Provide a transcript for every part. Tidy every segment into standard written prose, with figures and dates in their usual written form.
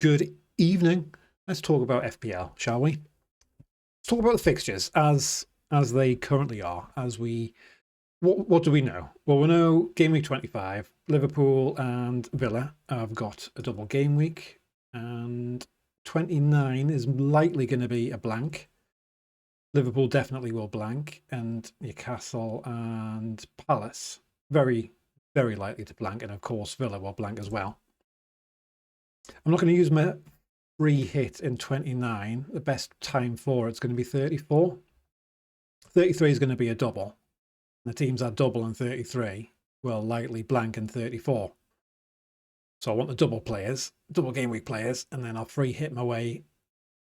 Good evening. Let's talk about FPL, shall we? Let's talk about the fixtures as they currently are. What do we know? Well, we know game week 25, Liverpool and Villa have got a double game week, and 29 is likely going to be a blank. Liverpool definitely will blank, and Newcastle and Palace very, very likely to blank, and of course Villa will blank as well. I'm not going to use my free hit in 29. The best time for it's going to be 34. 33 is going to be a double. The teams that double in 33 will likely blank in 34. So I want the double players, double game week players, and then I'll free hit my way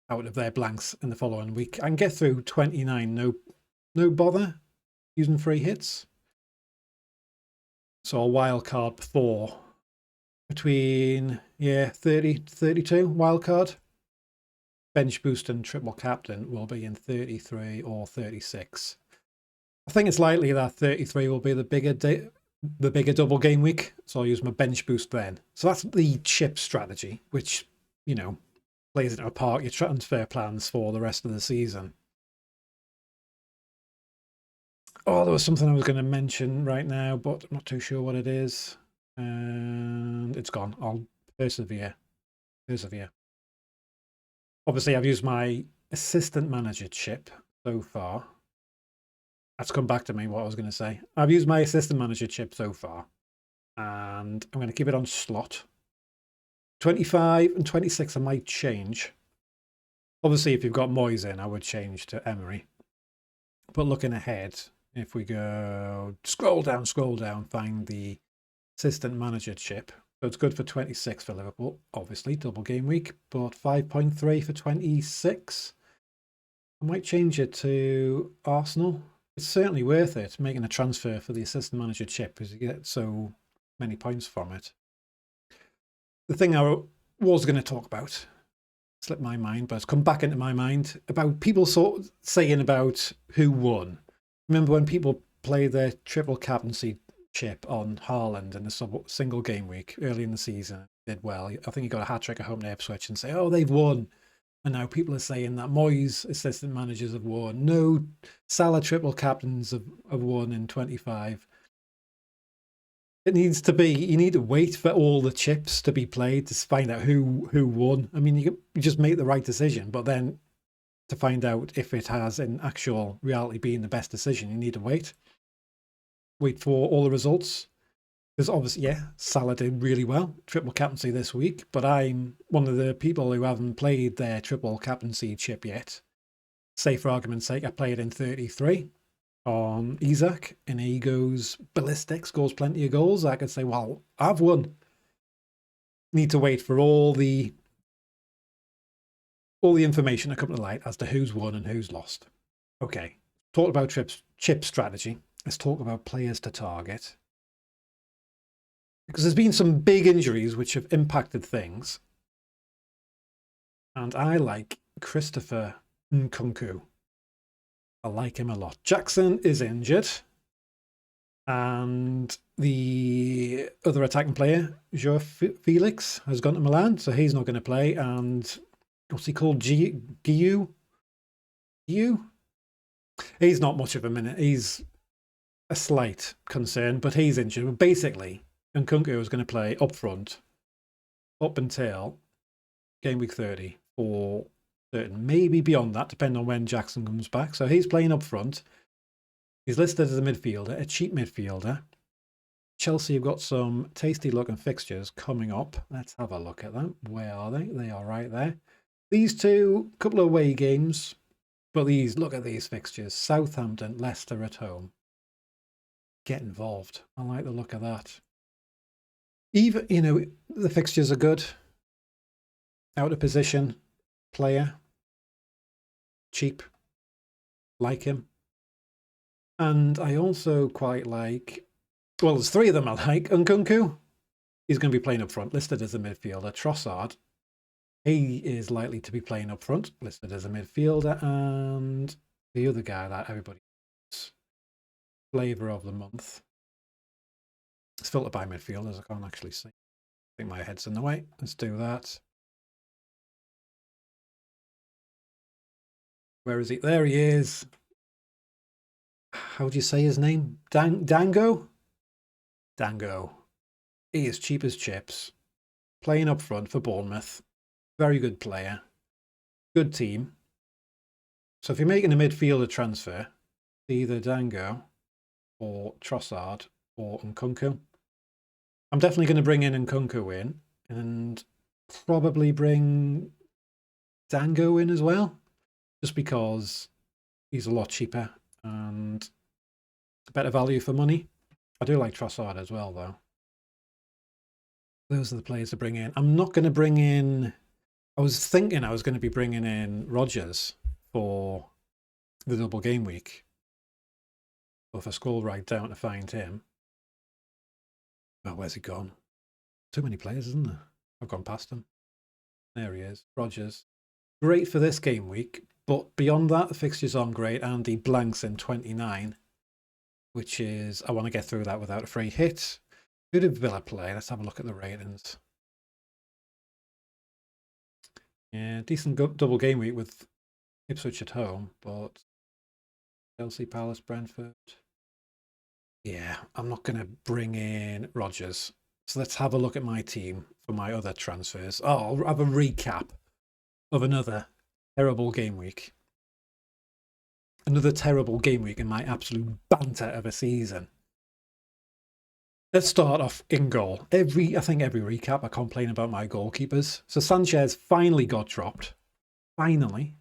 out of their blanks in the following week. I can get through 29, no bother using free hits. So I'll wild card before between 30 to 32 wild card. Bench boost and triple captain will be in 33 or 36. I think it's likely that 33 will be the bigger double game week, so I'll use my bench boost then. So that's the chip strategy, which, plays into a part your transfer plans for the rest of the season. Oh, there was something I was going to mention right now, but I'm not too sure what it is. And it's gone. I'll persevere. Obviously, I've used my assistant manager chip so far. That's come back to me what I was going to say. I've used my assistant manager chip so far, and I'm going to keep it on slot. 25 and 26 I might change. Obviously, if you've got Moyes in, I would change to Emery. But looking ahead, if we go scroll down, find the assistant manager chip. So it's good for 26 for Liverpool, obviously, double game week, but 5.3 for 26. I might change it to Arsenal. It's certainly worth it making a transfer for the assistant manager chip because you get so many points from it. The thing I was going to talk about slipped my mind, but it's come back into my mind about people sort of saying about who won. Remember when people play their triple captaincy chip on Haaland in a single game week early in the season? Did well. I think he got a hat trick at home to Ipswich and say, oh, they've won. And now people are saying that Moyes assistant managers have won. No, Salah triple captains have won in 25. It needs to be, you need to wait for all the chips to be played to find out who won. I mean, you just make the right decision, but then to find out if it has in actual reality been the best decision, you need to wait. Wait for all the results. Because obviously, Salah did really well, triple captaincy this week, but I'm one of the people who haven't played their triple captaincy chip yet. Say, for argument's sake, I played in 33 on Isaac, and he goes ballistic, scores plenty of goals. I could say, well, I've won. Need to wait for all the information to come to light as to who's won and who's lost. Okay, talked about chip strategy. Let's talk about players to target. Because there's been some big injuries which have impacted things. And I like Christopher Nkunku. I like him a lot. Jackson is injured. And the other attacking player, Joao Felix, has gone to Milan, so he's not going to play. And what's he called? Giu? He's not much of a minute. He's a slight concern, but he's injured. But basically, Nkunku is going to play up front up until game week 30 or certain, maybe beyond that, depending on when Jackson comes back. So he's playing up front. He's listed as a midfielder, a cheap midfielder. Chelsea have got some tasty looking fixtures coming up. Let's have a look at them. Where are they? They are right there. These two, couple of away games, but look at these fixtures. Southampton, Leicester at home. Get involved. I like the look of that. Even, the fixtures are good. Out of position player. Cheap. Like him. And I also quite like, well, there's three of them I like. Nkunku, he's going to be playing up front, listed as a midfielder. Trossard, he is likely to be playing up front, listed as a midfielder. And the other guy that everybody knows, flavour of the month. It's filtered by midfielders, I can't actually see. I think my head's in the way. Let's do that. Where is he? There he is. How do you say his name? Dango? Dango. He is cheap as chips. Playing up front for Bournemouth. Very good player. Good team. So if you're making a midfielder transfer, either Dango or Trossard or Nkunku. I'm definitely going to bring in Nkunku in and probably bring Dango in as well, just because he's a lot cheaper and better value for money. I do like Trossard as well, though. Those are the players to bring in. I'm not going to bring in... I was thinking I was going to be bringing in Rodgers for the double game week. But if I scroll right down to find him... Oh, where's he gone? Too many players, isn't there? I've gone past him. There he is. Rodgers. Great for this game week. But beyond that, the fixtures aren't great. And he blanks in 29. Which is... I want to get through that without a free hit. Who did Villa play? Let's have a look at the ratings. Yeah, decent double game week with Ipswich at home, but Chelsea, Palace, Brentford. Yeah, I'm not going to bring in Rodgers. So let's have a look at my team for my other transfers. Oh, I'll have a recap of another terrible game week. Another terrible game week in my absolute banter of a season. Let's start off in goal. I think every recap I complain about my goalkeepers. So Sanchez finally got dropped. Finally.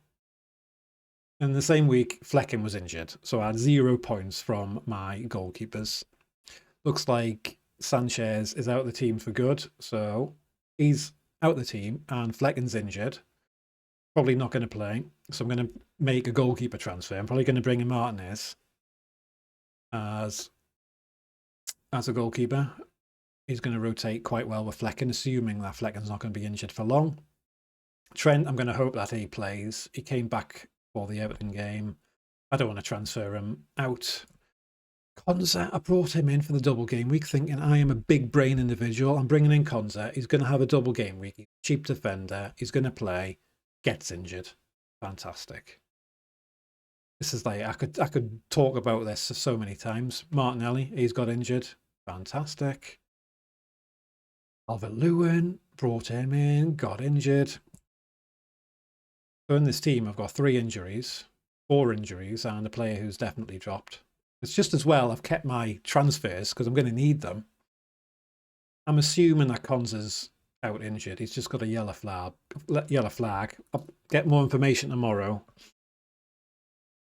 And the same week, Flecken was injured. So I had 0 points from my goalkeepers. Looks like Sanchez is out of the team for good. So he's out of the team and Flecken's injured. Probably not going to play. So I'm going to make a goalkeeper transfer. I'm probably going to bring in Martinez as a goalkeeper. He's going to rotate quite well with Flecken, assuming that Flecken's not going to be injured for long. Trent, I'm going to hope that he plays. He came back for the Everton game. I don't want to transfer him out. Konza, I brought him in for the double game week thinking I am a big brain individual. I'm bringing in Konza. He's going to have a double game week. He's a cheap defender. He's going to play. Gets injured. Fantastic. This is like, I could talk about this so many times. Martinelli, he's got injured. Fantastic. Calvert-Lewin, brought him in, got injured. So in this team, I've got 4 injuries, and a player who's definitely dropped. It's just as well I've kept my transfers because I'm going to need them. I'm assuming that Konza's out injured. He's just got a yellow flag. I'll get more information tomorrow.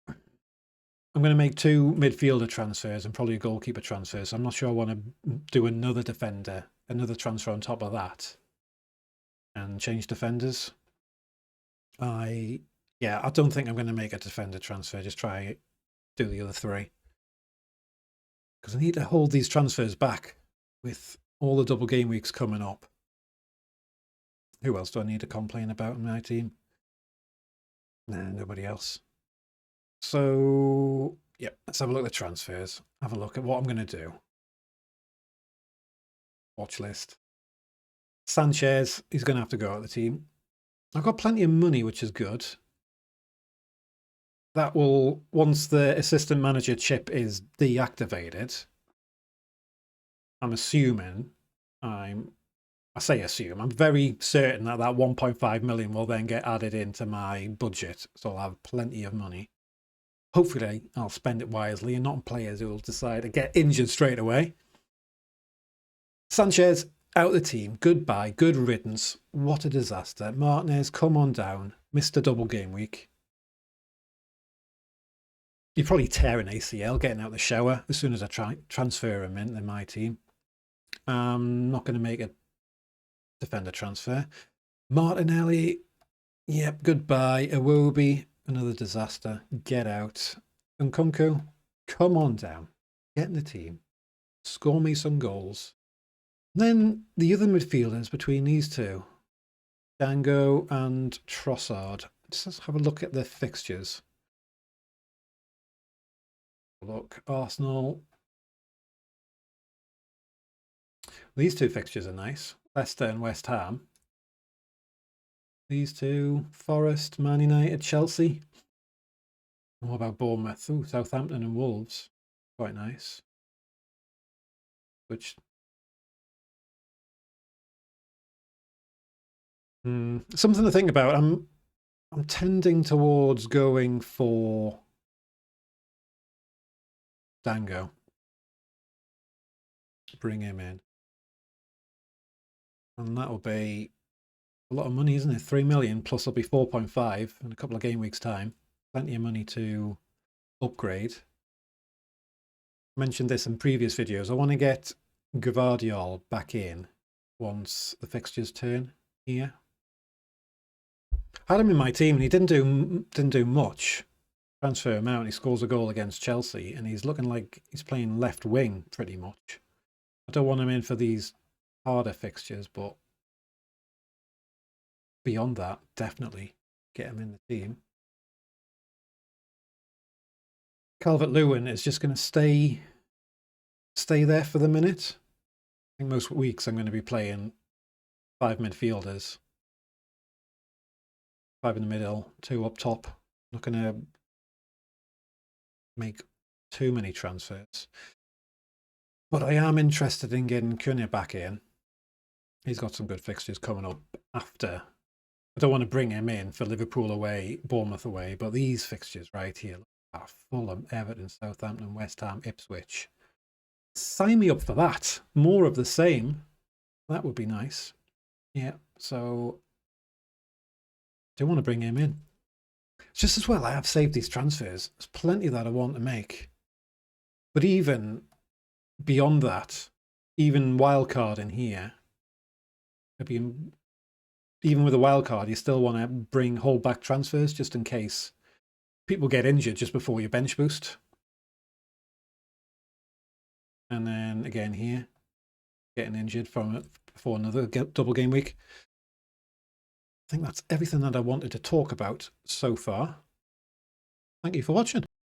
I'm going to make 2 midfielder transfers and probably a goalkeeper transfer. So I'm not sure I want to do another defender, another transfer on top of that and change defenders. I don't think I'm going to make a defender transfer. Just try do the other 3. Because I need to hold these transfers back with all the double game weeks coming up. Who else do I need to complain about in my team? Nah, nobody else. So, yeah, let's have a look at the transfers. Have a look at what I'm going to do. Watch list. Sanchez, he's going to have to go out of the team. I've got plenty of money, which is good. That will, once the assistant manager chip is deactivated, I'm assuming, I say assume, I'm very certain that 1.5 million will then get added into my budget. So I'll have plenty of money. Hopefully, I'll spend it wisely and not on players who will decide to get injured straight away. Sanchez, out of the team. Goodbye. Good riddance. What a disaster. Martinez, come on down. Mr. Double Game Week. You'd probably tear an ACL getting out of the shower as soon as I transfer him in my team. I'm not going to make a defender transfer. Martinelli, yep, goodbye. Iwobi, another disaster. Get out. Nkunku, come on down. Get in the team. Score me some goals. Then the other midfielders between these 2, Dango and Trossard. Let's have a look at their fixtures. Look, Arsenal. These 2 fixtures are nice. Leicester and West Ham. These 2, Forest, Man United, Chelsea. What about Bournemouth? Ooh, Southampton and Wolves. Quite nice. Which something to think about. I'm tending towards going for Dango. Bring him in. And that'll be a lot of money, isn't it? 3 million plus it'll be 4.5 in a couple of game weeks' time. Plenty of money to upgrade. I mentioned this in previous videos. I want to get Gvardiol back in once the fixtures turn here. I had him in my team and he didn't do much. Transfer him out and he scores a goal against Chelsea and he's looking like he's playing left wing pretty much. I don't want him in for these harder fixtures, but beyond that, definitely get him in the team. Calvert-Lewin is just going to stay there for the minute. I think most weeks I'm going to be playing 5 midfielders. 5 in the middle, 2 up top. Not going to make too many transfers. But I am interested in getting Cunha back in. He's got some good fixtures coming up after. I don't want to bring him in for Liverpool away, Bournemouth away, but these fixtures right here are Fulham, Everton, Southampton, West Ham, Ipswich. Sign me up for that. More of the same. That would be nice. Yeah, so I do want to bring him in. Just as well, I have saved these transfers. There's plenty that I want to make. But even beyond that, even wildcard in here, even with a wildcard, you still want to hold back transfers just in case people get injured just before your bench boost. And then again here, getting injured before another double game week. I think that's everything that I wanted to talk about so far. Thank you for watching.